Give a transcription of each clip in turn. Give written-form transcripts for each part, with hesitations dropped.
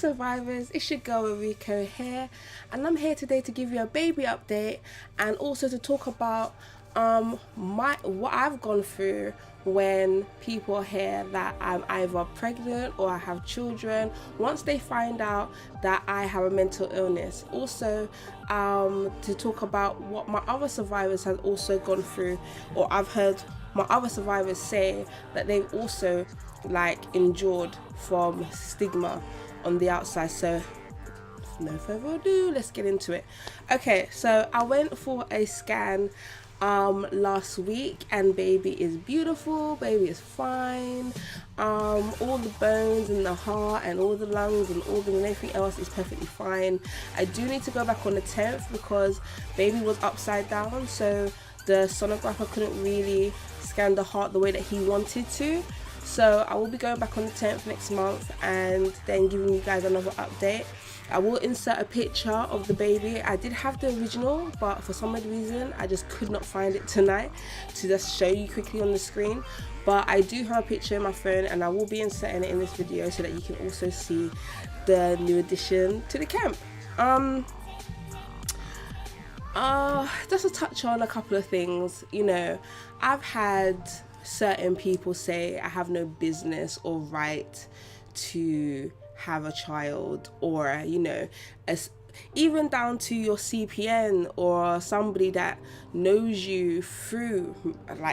survivors, it's your girl Ruriko here, and I'm here today to give you a baby update and also to talk about what I've gone through when people hear that I'm either pregnant or I have children, once they find out that I have a mental illness. Also to talk about what my other survivors have also gone through, or I've heard my other survivors say that they've also endured from stigma on the outside. So no further ado, let's get into it. Okay, so I went for a scan last week, and baby is beautiful, baby is fine. All the bones and the heart and all the lungs and organs and everything else is perfectly fine. I do need to go back on the 10th because baby was upside down, so the sonographer couldn't really scan the heart the way that he wanted to. So I will be going back on the 10th next month and then giving you guys another update. I will insert a picture of the baby. I did have the original, but for some odd reason I just could not find it tonight to just show you quickly on the screen. But I do have a picture in my phone and I will be inserting it in this video so that you can also see the new addition to the camp. Just to touch on a couple of things, I've had certain people say I have no business or right to have a child, or even down to your CPN or somebody that knows you through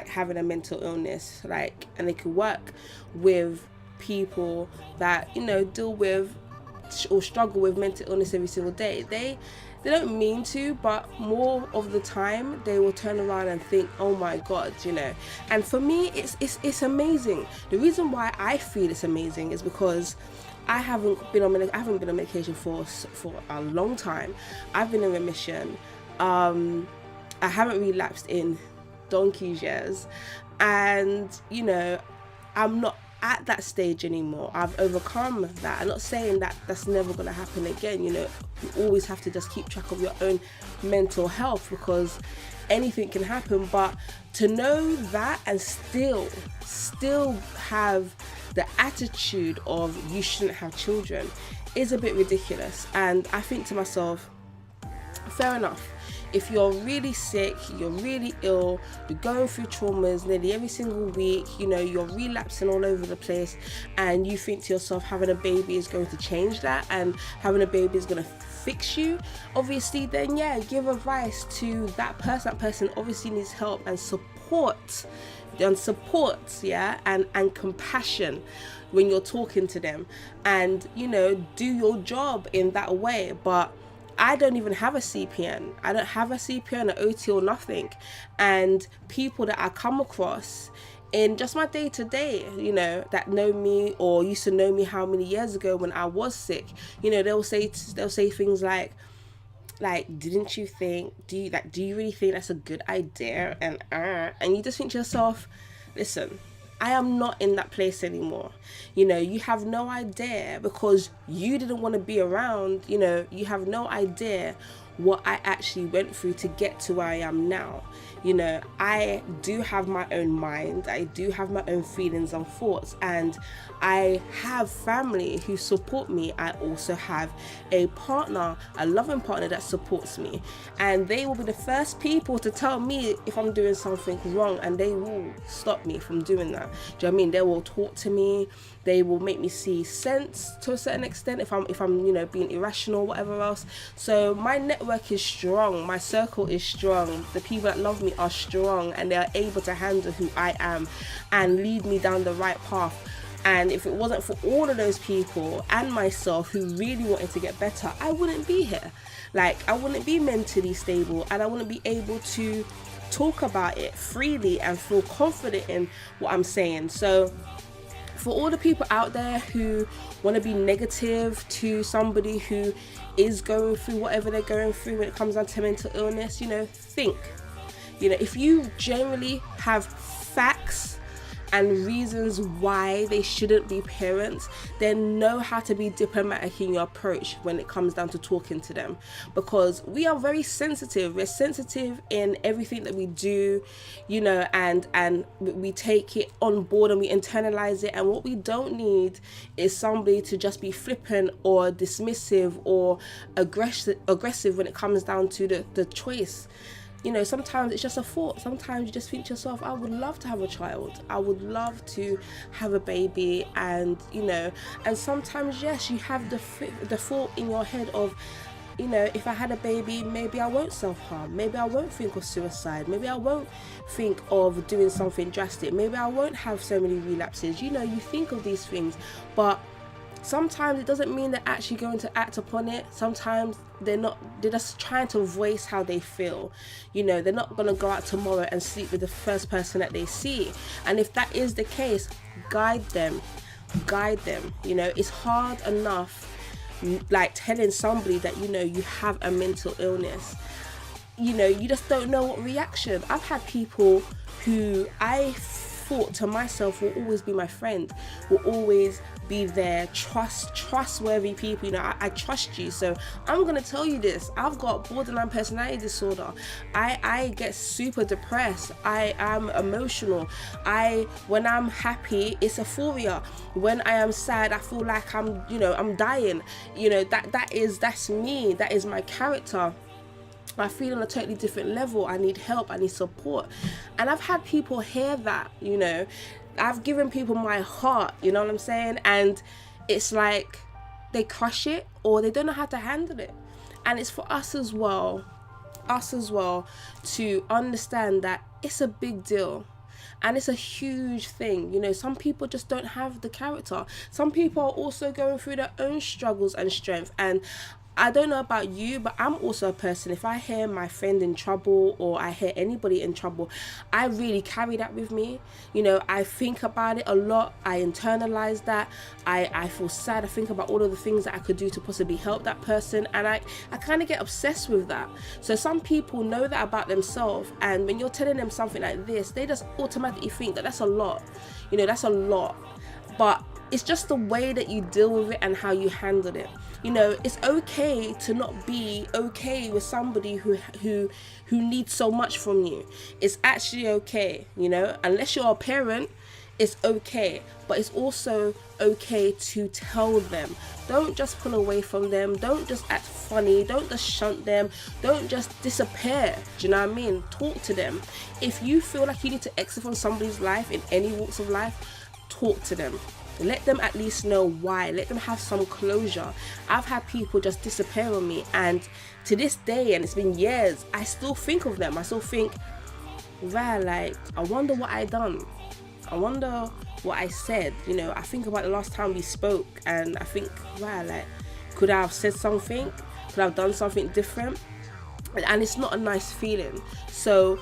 having a mental illness, and they could work with people that deal with or struggle with mental illness every single day. They don't mean to, but more of the time they will turn around and think, oh my god, and for me it's amazing. The reason why I feel it's amazing is because I haven't been on medication for a long time. I've been in remission. I haven't relapsed in donkey's years, and I'm not at that stage anymore. I've overcome that. I'm not saying that that's never going to happen again. You always have to just keep track of your own mental health because anything can happen. But to know that and still have the attitude of you shouldn't have children is a bit ridiculous. And I think to myself, fair enough. If you're really sick, you're really ill, you're going through traumas nearly every single week, you're relapsing all over the place, and you think to yourself having a baby is going to change that and having a baby is going to fix you, obviously, then yeah, give advice to that person. That person obviously needs help and support, and compassion when you're talking to them, and do your job in that way. But I don't even have a CPN. I don't have a CPN, an OT or nothing. And people that I come across in just my day-to-day, that know me or used to know me how many years ago when I was sick, they'll say things like didn't you think, do you really think that's a good idea? And you just think to yourself, listen, I am not in that place anymore. You have no idea, because you didn't want to be around. You have no idea what I actually went through to get to where I am now. I do have my own mind. I do have my own feelings and thoughts, and I have family who support me. I also have a partner, a loving partner that supports me, and they will be the first people to tell me if I'm doing something wrong, and they will stop me from doing that. Do you know what I mean? They will talk to me. They will make me see sense to a certain extent if I'm being irrational, whatever else. So my network is strong, my circle is strong, the people that love me are strong, and they are able to handle who I am and lead me down the right path. And if it wasn't for all of those people and myself who really wanted to get better, I wouldn't be here. I wouldn't be mentally stable, and I wouldn't be able to talk about it freely and feel confident in what I'm saying. So for all the people out there who want to be negative to somebody who is going through whatever they're going through when it comes down to mental illness, think. If you generally have facts and reasons why they shouldn't be parents, then know how to be diplomatic in your approach when it comes down to talking to them, because we are very sensitive. We're sensitive in everything that we do, you know, and we take it on board and we internalize it. And what we don't need is somebody to just be flippant or dismissive or aggressive when it comes down to the choice. You know, sometimes it's just a thought. Sometimes you just think to yourself, I would love to have a child. I would love to have a baby. And, you know, and sometimes, yes, you have the thought in your head of, you know, if I had a baby, maybe I won't self-harm. Maybe I won't think of suicide. Maybe I won't think of doing something drastic. Maybe I won't have so many relapses. You know, you think of these things, but sometimes it doesn't mean they're actually going to act upon it. Sometimes they're just trying to voice how they feel. You know, they're not going to go out tomorrow and sleep with the first person that they see. And if that is the case, guide them. You know, it's hard enough, like telling somebody that, you know, you have a mental illness. You know, you just don't know what reaction. I've had people who I thought to myself will always be my friend, will always be there, trustworthy people. You know, I trust you, so I'm gonna tell you this. I've got borderline personality disorder. I get super depressed. I am emotional. When I'm happy, it's euphoria. When I am sad, I feel like I'm dying. You know, that's me. That is my character. I feel on a totally different level. I need help. I need support. And I've had people hear that, you know. I've given people my heart, you know what I'm saying? And it's like they crush it or they don't know how to handle it. And it's for us as well to understand that it's a big deal. And it's a huge thing. You know, some people just don't have the character. Some people are also going through their own struggles and strength. And I don't know about you, but I'm also a person, if I hear my friend in trouble or I hear anybody in trouble, I really carry that with me. You know, I think about it a lot. I internalize that. I feel sad. I think about all of the things that I could do to possibly help that person. And I kind of get obsessed with that. So some people know that about themselves. And when you're telling them something like this, they just automatically think that that's a lot. You know, that's a lot. But it's just the way that you deal with it and how you handle it. You know, it's okay to not be okay with somebody who needs so much from you. It's actually okay, you know, unless you're a parent, it's okay. But it's also okay to tell them. Don't just pull away from them. Don't just act funny. Don't just shunt them. Don't just disappear. Do you know what I mean? Talk to them. If you feel like you need to exit from somebody's life in any walks of life, talk to them. Let them at least know why. Let them have some closure. I've had people just disappear on me, and to this day, and it's been years, I still think of them. I still think, well, like, I wonder what I done. I wonder what I said. You know, I think about the last time we spoke, and I think, wow, like, could I have said something? Could I have done something different? And it's not a nice feeling. So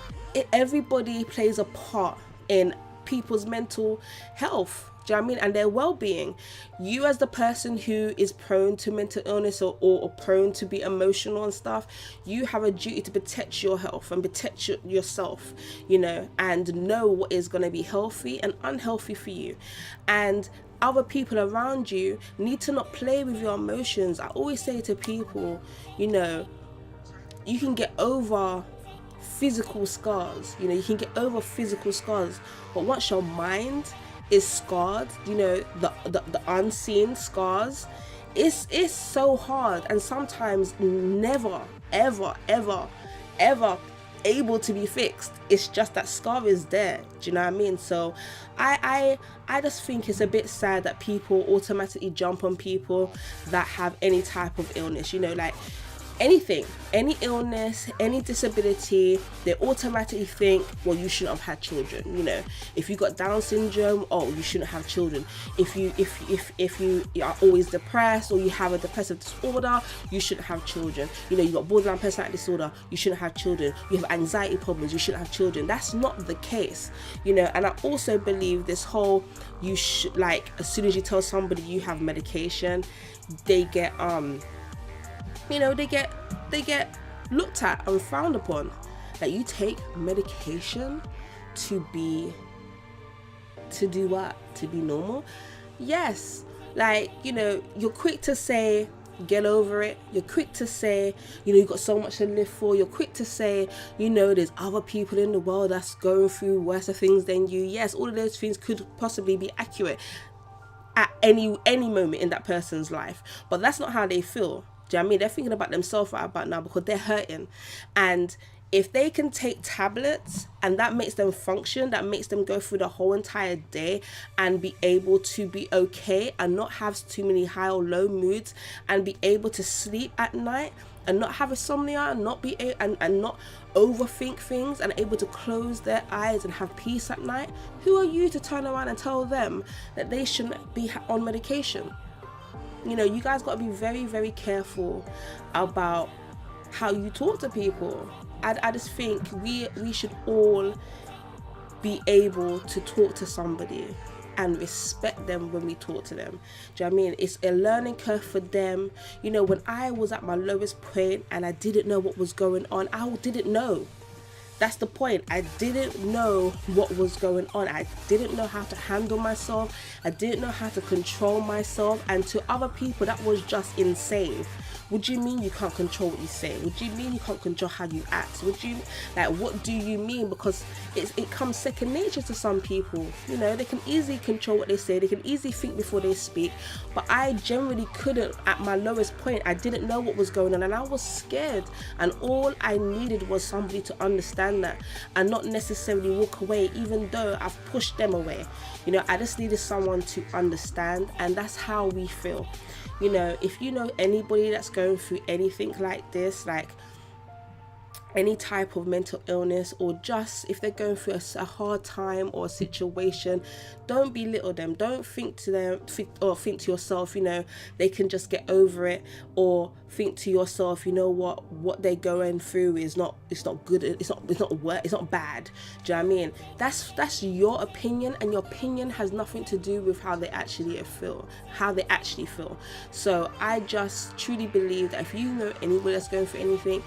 everybody plays a part in people's mental health. Do you know what I mean? And their well-being. You as the person who is prone to mental illness or prone to be emotional and stuff, you have a duty to protect your health and protect yourself, you know, and know what is going to be healthy and unhealthy for you. And other people around you need to not play with your emotions. I always say to people, you know, you can get over physical scars, you know, you can get over physical scars, but once your mind is scarred, you know, the unseen scars, it's so hard, and sometimes never ever able to be fixed. It's just that scar is there. Do you know what I mean? So I just think it's a bit sad that people automatically jump on people that have any type of illness, you know, like anything, any illness, any disability, they automatically think, well, you shouldn't have had children. You know, if you got Down syndrome, oh, you shouldn't have children. If you are always depressed or you have a depressive disorder, you shouldn't have children. You know, you got borderline personality disorder, you shouldn't have children. You have anxiety problems, you shouldn't have children. That's not the case, you know. And I also believe this whole, you should, like, as soon as you tell somebody you have medication, they get you know, they get looked at and frowned upon. That you take medication to be to do what? To be normal? Yes. Like, you know, you're quick to say, get over it. You're quick to say, you know, you've got so much to live for. You're quick to say, you know, there's other people in the world that's going through worse things than you. Yes, all of those things could possibly be accurate at any moment in that person's life, but that's not how they feel. Do you know what I mean? They're thinking about themselves right about now because they're hurting. And if they can take tablets and that makes them function, that makes them go through the whole entire day and be able to be okay and not have too many high or low moods and be able to sleep at night and not have insomnia and not be and not overthink things and able to close their eyes and have peace at night, who are you to turn around and tell them that they shouldn't be on medication? You know, you guys got to be very, very careful about how you talk to people. I just think we should all be able to talk to somebody and respect them when we talk to them. Do you know what I mean? It's a learning curve for them. You know, when I was at my lowest point and I didn't know what was going on, I didn't know. That's the point. I didn't know what was going on. I didn't know how to handle myself. I didn't know how to control myself. And to other people, that was just insane. What do you mean you can't control what you say? What do you mean you can't control how you act? What do you mean? Because it comes second nature to some people. You know, they can easily control what they say. They can easily think before they speak. But I generally couldn't. At my lowest point, I didn't know what was going on and I was scared. And all I needed was somebody to understand that and not necessarily walk away, even though I've pushed them away. You know, I just needed someone to understand, and that's how we feel. You know, if you know anybody that's going through anything like this, like any type of mental illness, or just if they're going through a hard time or a situation, don't belittle them. Don't think to yourself, you know, they can just get over it, or think to yourself, you know what they're going through is not good, it's not bad. Do you know what I mean? That's your opinion, and your opinion has nothing to do with how they actually feel. So I just truly believe that if you know anybody that's going through anything,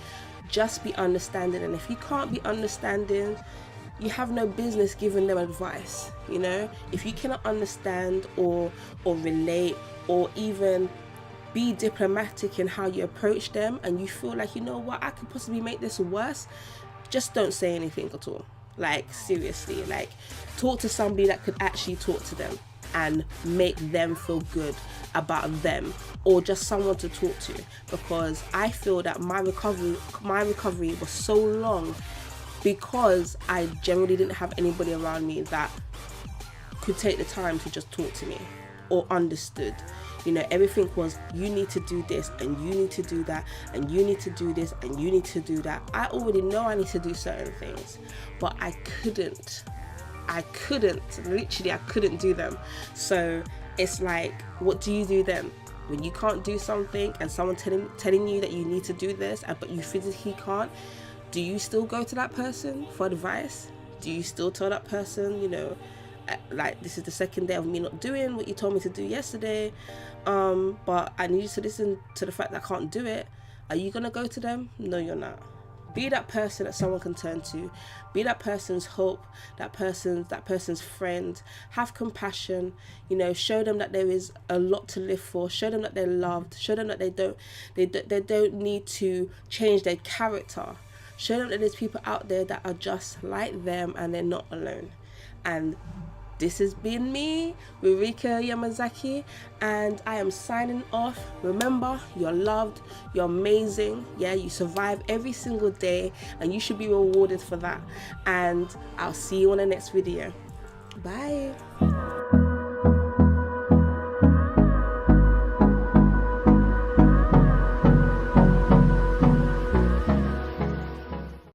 just be understanding. And if you can't be understanding, you have no business giving them advice. You know, if you cannot understand or relate or even be diplomatic in how you approach them, and you feel like, you know what, I could possibly make this worse, just don't say anything at all. Like, seriously, like, talk to somebody that could actually talk to them and make them feel good about them, or just someone to talk to. Because I feel that my recovery was so long because I generally didn't have anybody around me that could take the time to just talk to me or understood. You know, everything was, you need to do this and you need to do that and you need to do this and you need to do that. I already know I need to do certain things, but I couldn't do them. So it's like, what do you do then? When you can't do something and someone telling you that you need to do this, but you physically can't, do you still go to that person for advice? Do you still tell that person, you know, like, this is the second day of me not doing what you told me to do yesterday, but I need you to listen to the fact that I can't do it? Are you gonna go to them? No, you're not. Be that person that someone can turn to. Be that person's hope, that person's friend. Have compassion, you know, show them that there is a lot to live for. Show them that they're loved. Show them that they don't need to change their character. Show them that there's people out there that are just like them and they're not alone. And this has been me, Ruriko Yamazaki, and I am signing off. Remember, you're loved, you're amazing, yeah, you survive every single day, and you should be rewarded for that. And I'll see you on the next video. Bye.